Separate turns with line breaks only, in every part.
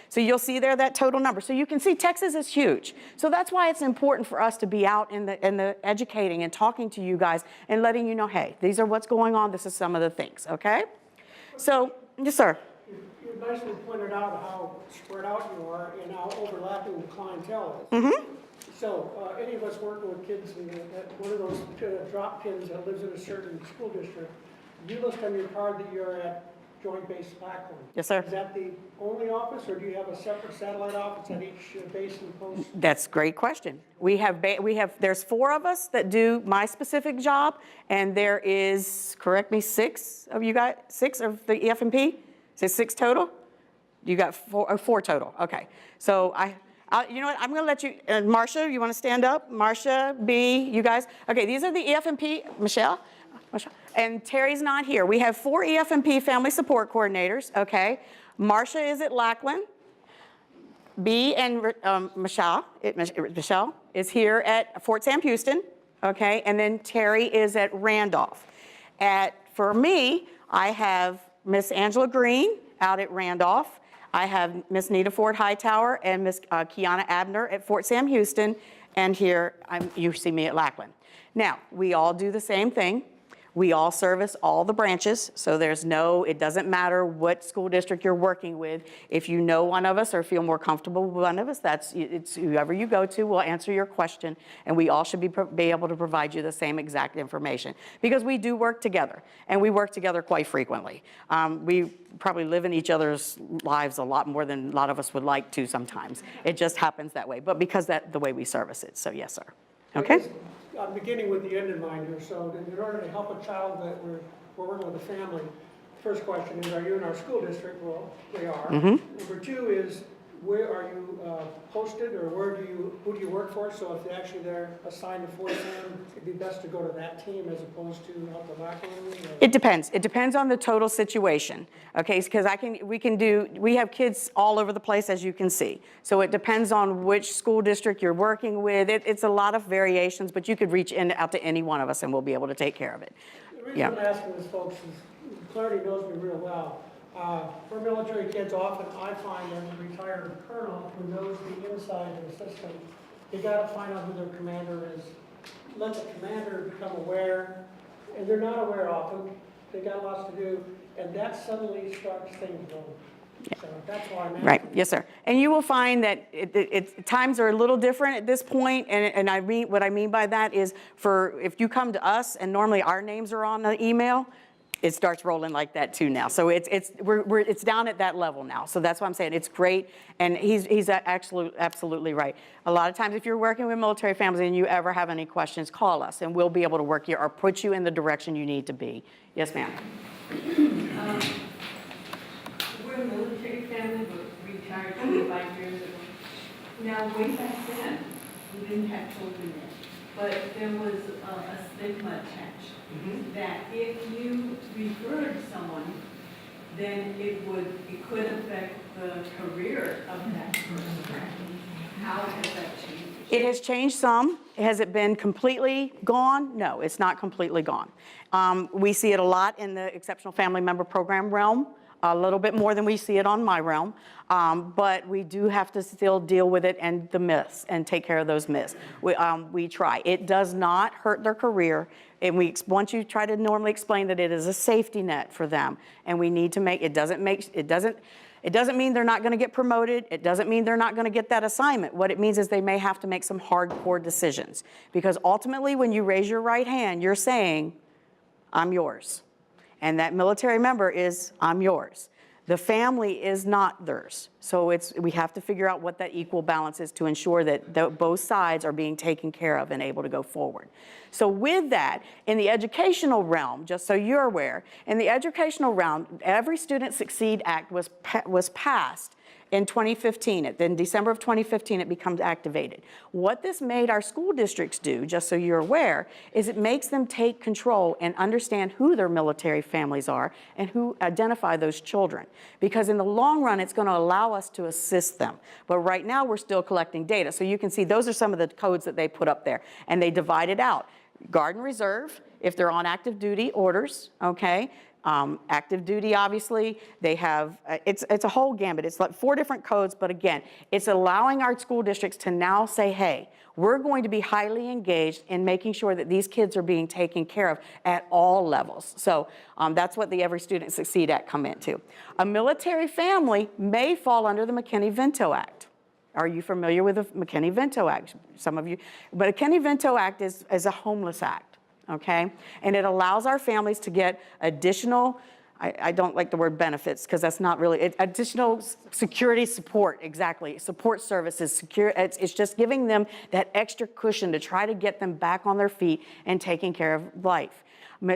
So you'll see there that total number. So you can see Texas is huge. So that's why it's important for us to be out in the educating and talking to you guys and letting you know, hey, these are what's going on. This is some of the things, okay? So, yes, sir.
You basically pointed out how spread out you are and how overlapping the clientele is.
Mm-hmm.
So any of us working with kids in one of those drop kids that lives in a certain school district, you list on your card that you're at Joint Base Lackland.
Yes, sir.
Is that the only office, or do you have a separate satellite office at each base and post?
That's a great question. There's 4 of us that do my specific job, and there is, correct me, 6 of you guys, 6 of the EF&P? Is it 6 total? You got 4 total, okay. So you know what, I'm gonna let you, Marcia, you wanna stand up? Marcia, B, you guys. Okay, these are the EF&P, Michelle, and Terry's not here. We have 4 EF&P family support coordinators, okay? Marcia is at Lackland. B and Michelle is here at Fort Sam Houston, okay? And then Terry is at Randolph. For me, I have Miss Angela Green out at Randolph. I have Miss Nita Ford Hightower and Miss Kiana Abner at Fort Sam Houston. And here, you see me at Lackland. Now, we all do the same thing. We all service all the branches, so it doesn't matter what school district you're working with. If you know one of us or feel more comfortable with one of us, it's whoever you go to will answer your question, and we all should be able to provide you the same exact information, because we do work together, and we work together quite frequently. We probably live in each other's lives a lot more than a lot of us would like to sometimes. It just happens that way, but because that's the way we service it, so yes, sir. Okay?
I'm beginning with the end in mind here. So in order to help a child that we're working with a family, first question is, are you in our school district? Well, they are. Mm-hmm. Number 2 is, where are you posted, or who do you work for? So if actually they're assigned to Fort Sam, it'd be best to go to that team as opposed to out the Lackland.
It depends. It depends on the total situation. Okay, because we have kids all over the place, as you can see. So it depends on which school district you're working with. It's a lot of variations, but you could reach out to any one of us and we'll be able to take care of it.
The reason I'm asking this, folks, is Clarity knows me real well. For military kids, often I find a retired colonel who knows the inside of the system. You got to find out who their commander is. Let the commander become aware, and they're not aware often. They got lots to do, and that suddenly starts things going. Yeah. So that's why I'm asking.
Right, yes, sir. And you will find that times are a little different at this point, and what I mean by that is, if you come to us and normally our names are on the email, it starts rolling like that too now. So it's down at that level now. So that's why I'm saying it's great, and he's absolutely right. A lot of times, if you're working with military families and you ever have any questions, call us, and we'll be able to work you or put you in the direction you need to be. Yes, ma'am.
We're a military family, but retired 25 years ago. Now, way back then, we didn't have children yet, but there was a stigma attached. Mm-hmm. That if you referred someone, then it could affect the career of that person. How has that changed?
It has changed some. Has it been completely gone? No, it's not completely gone. We see it a lot in the Exceptional Family Member Program realm, a little bit more than we see it on my realm, but we do have to still deal with it and the myths and take care of those myths. We try. It does not hurt their career, and once you try to normally explain that it is a safety net for them, and we need to it doesn't mean they're not going to get promoted. It doesn't mean they're not going to get that assignment. What it means is they may have to make some hardcore decisions, because ultimately when you raise your right hand, you're saying, I'm yours. And that military member is, I'm yours. The family is not theirs. So we have to figure out what that equal balance is to ensure that both sides are being taken care of and able to go forward. So with that, in the educational realm, just so you're aware, in the educational realm, every Student Succeed Act was passed in 2015. In December of 2015, it becomes activated. What this made our school districts do, just so you're aware, is it makes them take control and understand who their military families are and who identify those children. Because in the long run, it's going to allow us to assist them. But right now, we're still collecting data. So you can see those are some of the codes that they put up there. And they divide it out. Guard and Reserve, if they're on active duty orders, okay? Active duty, obviously, they have, it's a whole gambit. It's like 4 different codes, but again, it's allowing our school districts to now say, hey, we're going to be highly engaged in making sure that these kids are being taken care of at all levels. So that's what the Every Student Succeed Act come into. A military family may fall under the McKinney-Vento Act. Are you familiar with the McKinney-Vento Act? Some of you, but a McKinney-Vento Act is a homeless act. Okay, and it allows our families to get additional, I don't like the word benefits because that's not really, additional security support, exactly, support services, it's just giving them that extra cushion to try to get them back on their feet and taking care of life.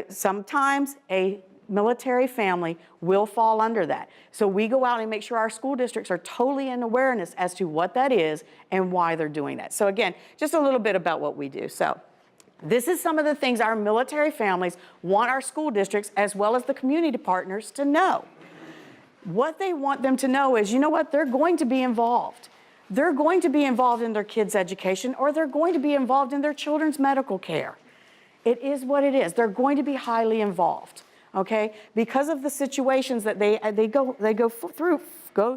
Sometimes a military family will fall under that. So we go out and make sure our school districts are totally in awareness as to what that is and why they're doing that. So again, just a little bit about what we do. So this is some of the things our military families want our school districts as well as the community partners to know. What they want them to know is, you know what, they're going to be involved. They're going to be involved in their kids' education, or they're going to be involved in their children's medical care. It is what it is. They're going to be highly involved, okay? Because of the situations that they go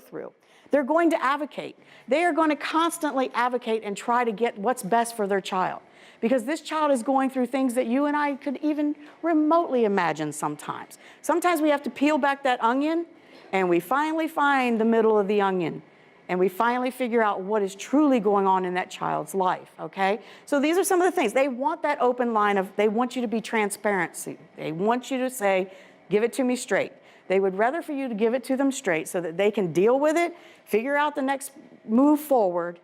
through. They're going to advocate. They are going to constantly advocate and try to get what's best for their child. Because this child is going through things that you and I could even remotely imagine sometimes. Sometimes we have to peel back that onion, and we finally find the middle of the onion, and we finally figure out what is truly going on in that child's life, okay? So these are some of the things. They want that open line of, they want you to be transparency. They want you to say, give it to me straight. They would rather for you to give it to them straight so that they can deal with it, figure out the next move forward,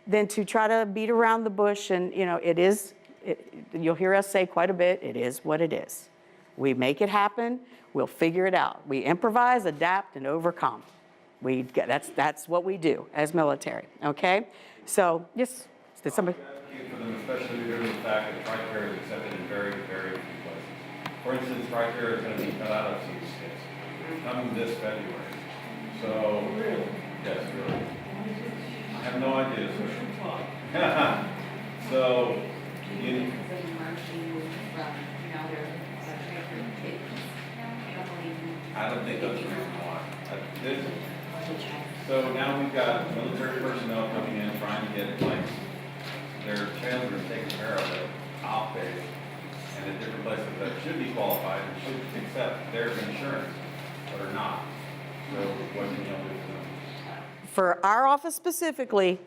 than to try to beat around the bush. And you know, you'll hear us say quite a bit, it is what it is. We make it happen, we'll figure it out. We improvise, adapt, and overcome. That's what we do as military, okay? So, yes, did somebody?
Thank you for them, especially given the fact that TRICARE is accepted in very, very few places. For instance, TRICARE is going to be cut out of some states coming this February. So, yes, really. I have no idea. So, I don't think that's the reason why. So now we've got military personnel coming in trying to get like their children taken care of at off base and at different places that should be qualified and should accept their insurance, but are not. So what can you do for them?
For our office specifically,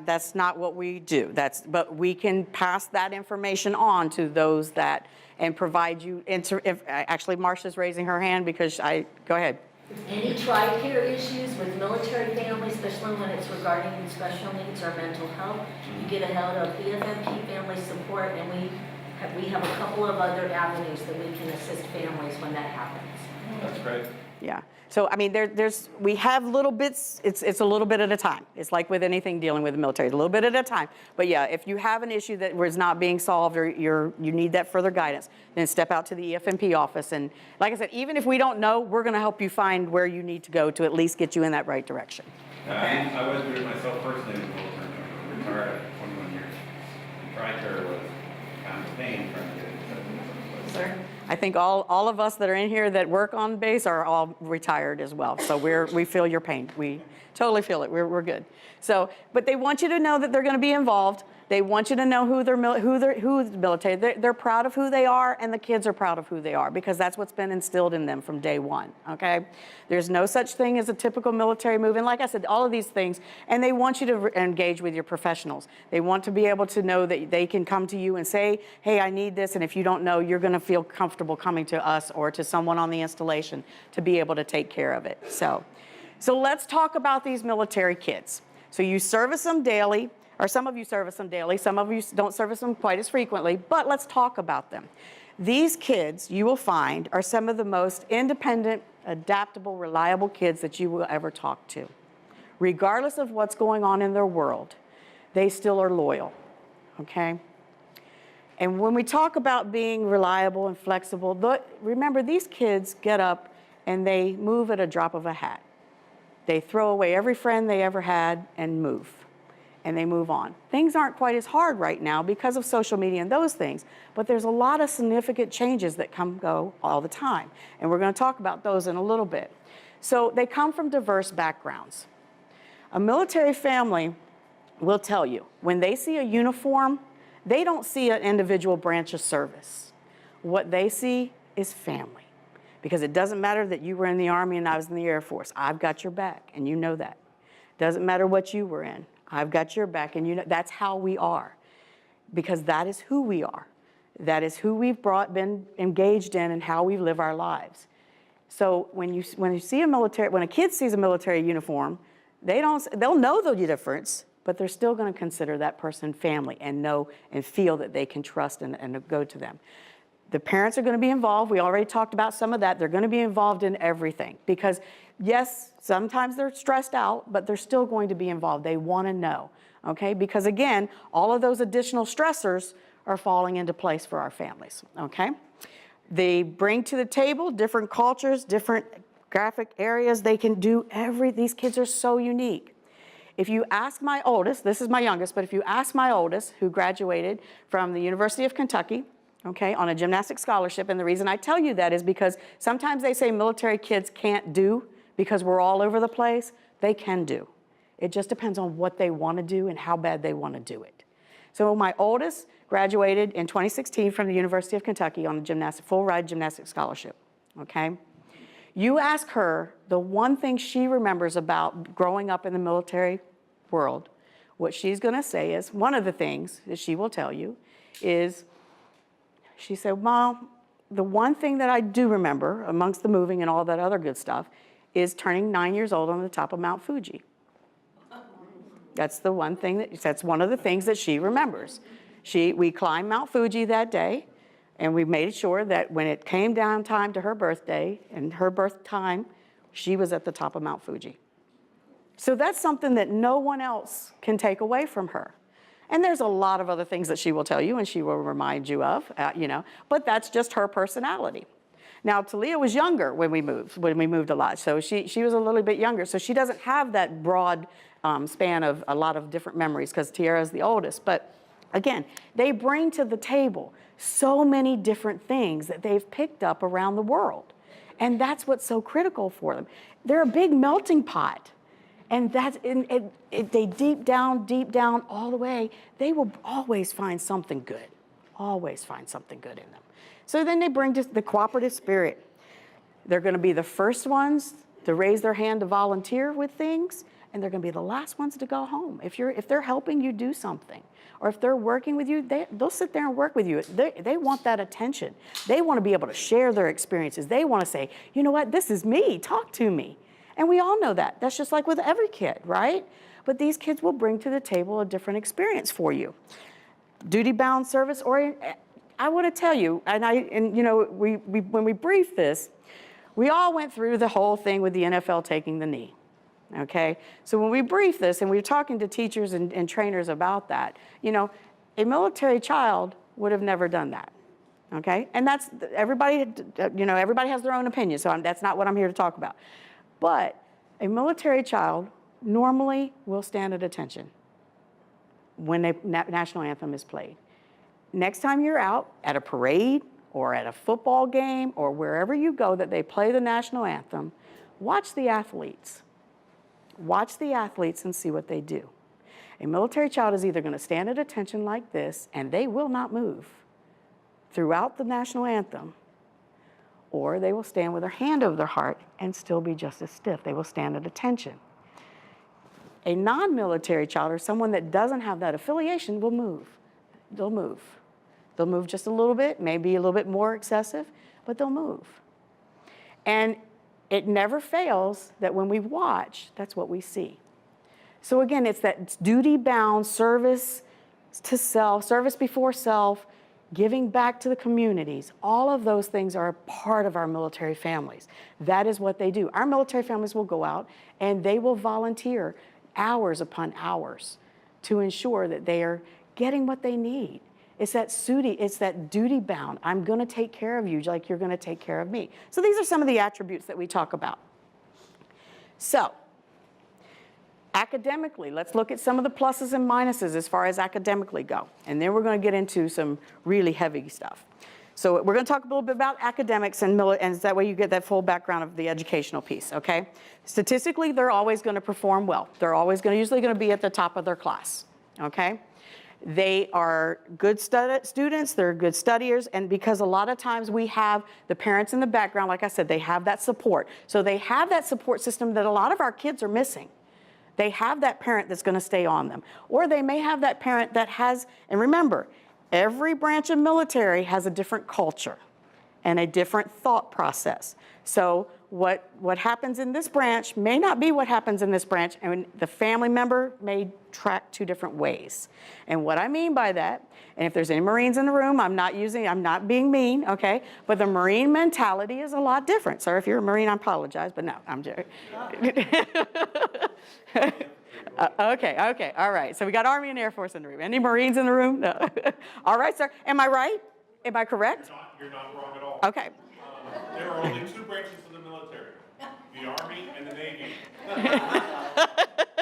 that's not what we do. But we can pass that information on to those that, and provide you, actually Marcia's raising her hand because go ahead.
Any TRICARE issues with military families, especially when it's regarding special needs or mental health, you get a hold of EFMP Family Support, and we have a couple of other avenues that we can assist families when that happens.
That's great.
Yeah. So, I mean, we have little bits, it's a little bit at a time. It's like with anything dealing with the military, a little bit at a time. But yeah, if you have an issue that was not being solved or you need that further guidance, then step out to the EFMP office. And like I said, even if we don't know, we're going to help you find where you need to go to at least get you in that right direction.
I went through it myself personally as a military member, retired after 21 years. And TRICARE was kind of a pain trying to get it.
Sir? I think all of us that are in here that work on base are all retired as well. So we feel your pain. We totally feel it. We're good. So, but they want you to know that they're going to be involved. They want you to know who's military. They're proud of who they are, and the kids are proud of who they are because that's what's been instilled in them from day one, okay? There's no such thing as a typical military move. And like I said, all of these things, and they want you to engage with your professionals. They want to be able to know that they can come to you and say, hey, I need this, and if you don't know, you're going to feel comfortable coming to us or to someone on the installation to be able to take care of it. So let's talk about these military kids. So you service them daily. Or some of you service them daily, some of you don't service them quite as frequently, but let's talk about them. These kids, you will find, are some of the most independent, adaptable, reliable kids that you will ever talk to. Regardless of what's going on in their world, they still are loyal, okay? And when we talk about being reliable and flexible, remember these kids get up and they move at a drop of a hat. They throw away every friend they ever had and move. and they move on. Things aren't quite as hard right now because of social media and those things, but there's a lot of significant changes that go all the time, and we're going to talk about those in a little bit. So they come from diverse backgrounds. A military family will tell you, when they see a uniform, they don't see an individual branch of service. What they see is family. Because it doesn't matter that you were in the Army and I was in the Air Force. I've got your back, and you know that. Doesn't matter what you were in. I've got your back, and you know that's how we are. Because that is who we are. That is who we've been engaged in and how we live our lives. So when you see when a kid sees a military uniform, they'll know the difference, but they're still going to consider that person family and know and feel that they can trust and go to them. The parents are going to be involved. We already talked about some of that. They're going to be involved in everything because, yes, sometimes they're stressed out, but they're still going to be involved. They want to know, okay? Because, again, all of those additional stressors are falling into place for our families, okay? They bring to the table different cultures, different graphic areas. They can do these kids are so unique. If you ask my oldest, this is my youngest, but if you ask my oldest, who graduated from the University of Kentucky, okay, on a gymnastics scholarship, and the reason I tell you that is because sometimes they say military kids can't do because we're all over the place. They can do. It just depends on what they want to do and how bad they want to do it. So my oldest graduated in 2016 from the University of Kentucky on a full-ride gymnastics scholarship, okay? You ask her the one thing she remembers about growing up in the military world, what she's going to say is, one of the things that she will tell you is, she said, Mom, the one thing that I do remember amongst the moving and all that other good stuff is turning 9 years old on the top of Mount Fuji. That's the one thing that's one of the things that she remembers. We climbed Mount Fuji that day, and we made sure that when it came down time to her birthday and her birth time, she was at the top of Mount Fuji. So that's something that no one else can take away from her. And there's a lot of other things that she will tell you and she will remind you of, but that's just her personality. Now, Talia was younger when we moved a lot. So she was a little bit younger. So she doesn't have that broad span of a lot of different memories because Tiara is the oldest. But again, they bring to the table so many different things that they've picked up around the world. And that's what's so critical for them. They're a big melting pot. And they deep down, all the way, they will always find something good. Always find something good in them. So then they bring just the cooperative spirit. They're going to be the first ones to raise their hand to volunteer with things, and they're going to be the last ones to go home. If they're helping you do something, or if they're working with you, they'll sit there and work with you. They want that attention. They want to be able to share their experiences. They want to say, you know what, this is me, talk to me. And we all know that. That's just like with every kid, right? But these kids will bring to the table a different experience for you. Duty-bound service oriented. I want to tell you, when we briefed this, we all went through the whole thing with the NFL taking the knee, okay? So when we briefed this and we were talking to teachers and trainers about that, a military child would have never done that, okay? And that's, everybody has their own opinion, so that's not what I'm here to talk about. But a military child normally will stand at attention when the national anthem is played. Next time you're out at a parade or at a football game or wherever you go that they play the national anthem, watch the athletes. Watch the athletes and see what they do. A military child is either going to stand at attention like this, and they will not move throughout the national anthem, or they will stand with their hand over their heart and still be just as stiff. They will stand at attention. A non-military child or someone that doesn't have that affiliation will move. They'll move. They'll move just a little bit, maybe a little bit more excessive, but they'll move. And it never fails that when we watch, that's what we see. So again, it's that duty-bound service to self, service before self, giving back to the communities. All of those things are a part of our military families. That is what they do. Our military families will go out and they will volunteer hours upon hours to ensure that they are getting what they need. It's that duty bound. I'm going to take care of you like you're going to take care of me. So these are some of the attributes that we talk about. So Academically, let's look at some of the pluses and minuses as far as academically go. And then we're going to get into some really heavy stuff. So we're going to talk a little bit about academics and that way you get that full background of the educational piece, okay? Statistically, they're always going to perform well. They're always usually going to be at the top of their class, okay? They are good students, they're good studiers, and because a lot of times we have the parents in the background, like I said, they have that support. So they have that support system that a lot of our kids are missing. They have that parent that's going to stay on them. Or they may have that parent that has, and remember, every branch of military has a different culture and a different thought process. So what happens in this branch may not be what happens in this branch, and the family member may track two different ways. And what I mean by that, and if there's any Marines in the room, I'm not being mean, okay? But the Marine mentality is a lot different. Sorry if you're a Marine, I apologize, but no, I'm joking. Okay, all right. So we got Army and Air Force in the room. Any Marines in the room? No. All right, sir. Am I right? Am I correct?
You're not wrong at all.
Okay.
There are only two branches of the military, the Army and the Navy. The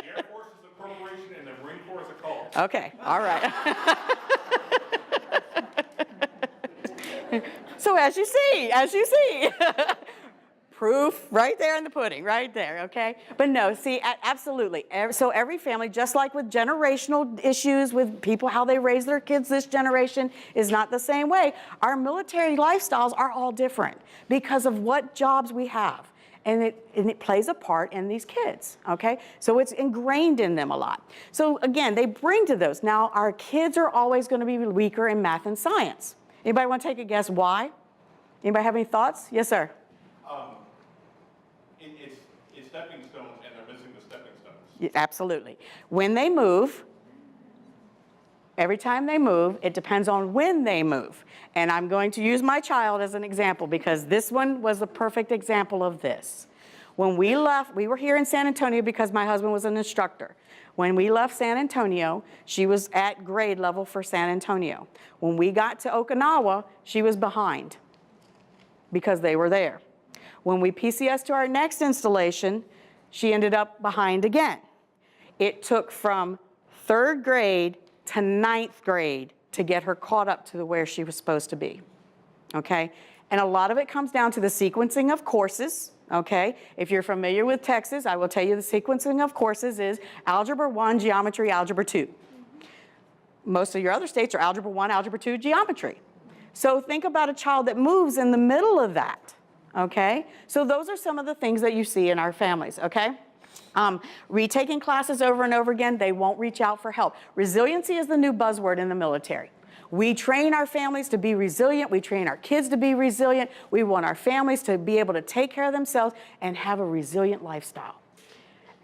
Air Force is a corporation and the Marine Corps is a cult.
Okay, all right. So as you see, proof right there in the pudding, right there, okay? But no, see, absolutely. So every family, just like with generational issues with people, how they raise their kids this generation is not the same way. Our military lifestyles are all different because of what jobs we have. And it plays a part in these kids, okay? So it's ingrained in them a lot. So again, they bring to those. Now, our kids are always going to be weaker in math and science. Anybody want to take a guess why? Anybody have any thoughts? Yes, sir.
It's stepping stones and they're missing the stepping stones.
Yeah, absolutely. When they move, every time they move, it depends on when they move. And I'm going to use my child as an example because this one was a perfect example of this. When we left, we were here in San Antonio because my husband was an instructor. When we left San Antonio, she was at grade level for San Antonio. When we got to Okinawa, she was behind because they were there. When we PCS to our next installation, she ended up behind again. It took from 3rd grade to 9th grade to get her caught up to where she was supposed to be, okay? And a lot of it comes down to the sequencing of courses, okay? If you're familiar with Texas, I will tell you the sequencing of courses is Algebra 1, Geometry, Algebra 2. Most of your other states are Algebra 1, Algebra 2, Geometry. So think about a child that moves in the middle of that, okay? So those are some of the things that you see in our families, okay? Retaking classes over and over again, they won't reach out for help. Resiliency is the new buzzword in the military. We train our families to be resilient. We train our kids to be resilient. We want our families to be able to take care of themselves and have a resilient lifestyle.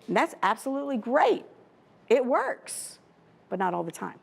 And that's absolutely great. It works, but not all the time.